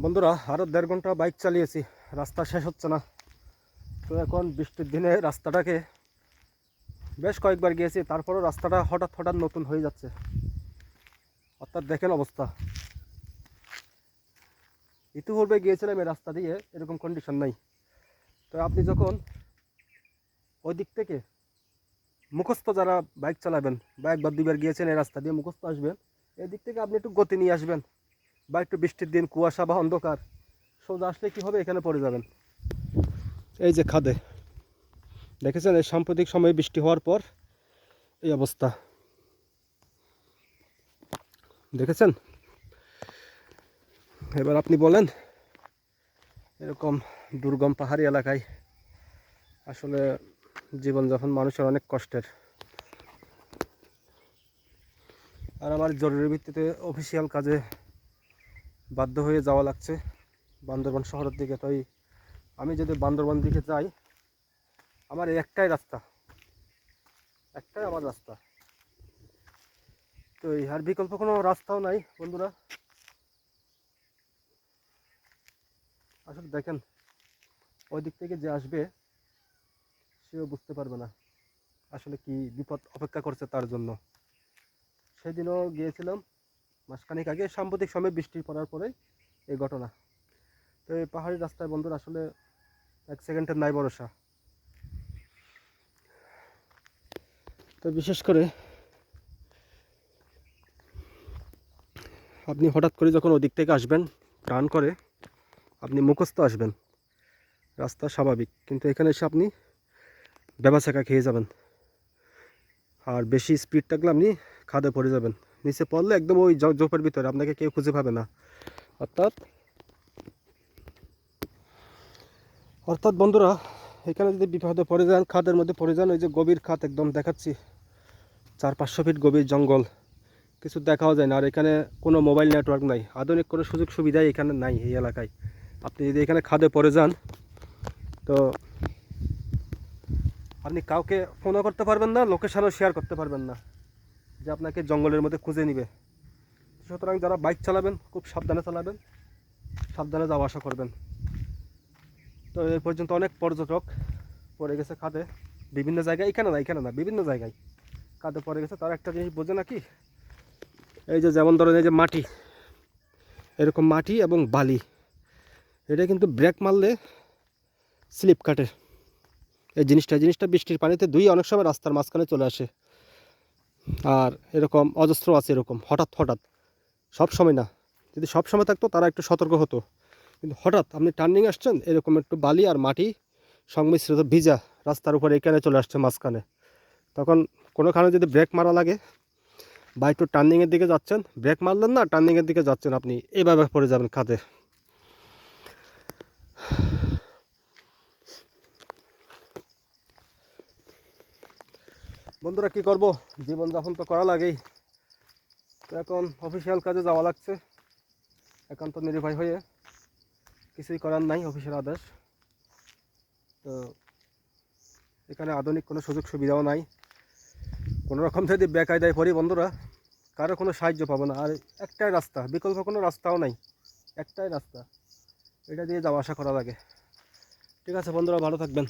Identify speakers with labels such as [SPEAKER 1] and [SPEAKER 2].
[SPEAKER 1] বন্ধুরা আরও 1.5 ঘন্টা বাইক চালিয়েছি, রাস্তা শেষ হচ্ছে না। তো এখন বৃষ্টির দিনে রাস্তাটাকে বেশ কয়েকবার গিয়েছি, তারপরও রাস্তাটা হঠাৎ হঠাৎ নতুন হয়ে যাচ্ছে। অর্থাৎ দেখেন অবস্থা। ইতিপূর্বে গিয়েছিলাম এই রাস্তা দিয়ে, এরকম কন্ডিশন নাই। তো আপনি যখন ওই দিক থেকে মুখস্থ যারা বাইক চালাবেন বা একবার দুইবার গিয়েছেন এই রাস্তা দিয়ে মুখস্থ আসবেন, এই দিক থেকে আপনি একটু গতি নিয়ে আসবেন। বা একটু বৃষ্টির দিন কুয়াশা বা অন্ধকার সোজা আসলে কী হবে, এখানে পড়ে যাবেন। এই যে খাদে দেখেছেন, এই সাম্প্রতিক সময়ে বৃষ্টি হওয়ার পর এই অবস্থা দেখেছেন। এবার আপনি বলেন, এরকম দুর্গম পাহাড়ি এলাকায় আসলে জীবনযাপন মানুষের অনেক কষ্টের। আর আমার জরুরি ভিত্তিতে অফিসিয়াল কাজে বাধ্য হয়ে যাওয়া লাগছে বান্দরবান শহরের দিকে। তাই আমি যদি বান্দরবান দিকে যাই, আমার একটাই রাস্তা, একটাই আমার রাস্তা। তো আর বিকল্প কোনো রাস্তাও নাই বন্ধুরা। আসলে দেখেন, ওই দিক থেকে যে আসবে সেও বুঝতে পারবে না আসলে কি বিপদ অপেক্ষা করছে তার জন্য। সেদিনও গিয়েছিলাম মাসখানেক আগে, সাম্প্রতিক সময় বৃষ্টি পড়ার পরে এই ঘটনা। তো এই পাহাড়ি রাস্তায় বন্ধুরা আসলে 1 সেকেন্ডের নাই ভরসা। তো বিশেষ করে আপনি হঠাৎ করে যখন ওদিক থেকে আসবেন টার্ন করে, আপনি মুখস্থ আসবেন, রাস্তা স্বাভাবিক, কিন্তু এখানে এসে আপনি বেবাচাকা খেয়ে যাবেন। আর বেশি স্পিড থাকলে আপনি খাদে পড়ে যাবেন, নিচে পড়লে একদম ওই জোপের ভিতরে আপনাকে কেউ খুঁজে পাবে না। অর্থাৎ অর্থাৎ বন্ধুরা, এখানে যদি বিপদে পড়ে যান, খাদের মধ্যে পড়ে যান, ওই যে গভীর খাদ একদম দেখাচ্ছি, 400-500 ফিট গভীর জঙ্গল, কিছু দেখাও যায় না। আর এখানে কোনো মোবাইল নেটওয়ার্ক নাই, আধুনিক কোনো সুযোগ সুবিধাই এখানে নাই এই এলাকায়। আপনি যদি এখানে খাদে পড়ে যান, তো আপনি কাউকে ফোনও করতে পারবেন না, লোকেশনও শেয়ার করতে পারবেন না যে আপনাকে জঙ্গলের মধ্যে খুঁজে নিবে। সুতরাং যারা বাইক চালাবেন খুব সাবধানে চালাবেন, সাবধানে যাওয়া আসা করবেন। তো এই পর্যন্ত অনেক পর্যটক পড়ে গেছে খাদে বিভিন্ন জায়গায়, এখানে না বিভিন্ন জায়গায় কাদে পড়ে গেছে। তার একটা জিনিস বোঝে নাকি, এই যে যেমন ধরেন এই যে মাটি, এরকম মাটি এবং বালি, এটা কিন্তু ব্রেক মারলে স্লিপ কাটে। এই জিনিসটা বৃষ্টির পানিতে ধুয়ে অনেক সময় রাস্তার মাঝখানে চলে আসে। আর এরকম অজস্র আছে, এরকম হঠাৎ হঠাৎ, সব সময় না। যদি সব সময় থাকতো তারা একটু সতর্ক হতো, কিন্তু হঠাৎ আপনি টার্নিং আসছেন, এরকম একটু বালি আর মাটি সংমিশ্রিত ভিজা রাস্তার উপরে এখানে চলে আসছে মাঝখানে, তখন কোনোখানে যদি ব্রেক মারা লাগে বা একটু টার্নিংয়ের দিকে যাচ্ছেন, ব্রেক মারলেন না, টার্নিংয়ের দিকে যাচ্ছেন, আপনি এভাবে পড়ে যাবেন খাদে। বন্ধুরা কি করব, জীবনযাপন তো করা লাগেই। তো এখন অফিসিয়াল কাজে যাওয়া লাগছে, একান্ত নির্ভয় হয়ে, কিছুই করার নাই, অফিসের আদেশ। তো এখানে আধুনিক কোনো সুযোগ সুবিধাও নাই। কোনো রকম যদি বেকায়দায় পড়ি বন্ধুরা, কারো কোনো সাহায্য পাবো না। আর একটাই রাস্তা, বিকল্প কোনো রাস্তাও নাই, একটাই রাস্তা, এটা দিয়ে যাওয়া আসা করা লাগে। ঠিক আছে বন্ধুরা, ভালো থাকবেন।